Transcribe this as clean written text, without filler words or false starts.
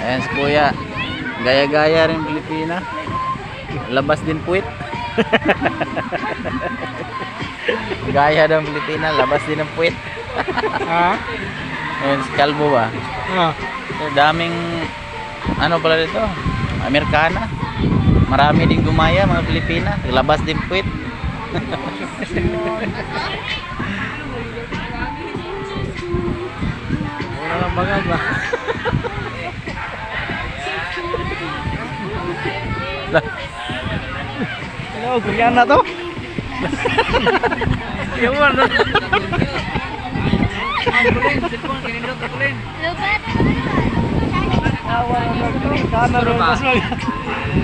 Ayan si Kuya. Gaya-gaya rin Pilipina. Labas din puwit. Gaya ng Pilipina, labas din ng puwit. Ha? Ayan si Kalbo ba? Ah. Daming ano pala dito? Amerikana. Marami din gumaya mga Pilipina. Labas din puwit. Wala lang bagag ba? Hello, Korean na to? Iwan na. Awan na to. Kana ron.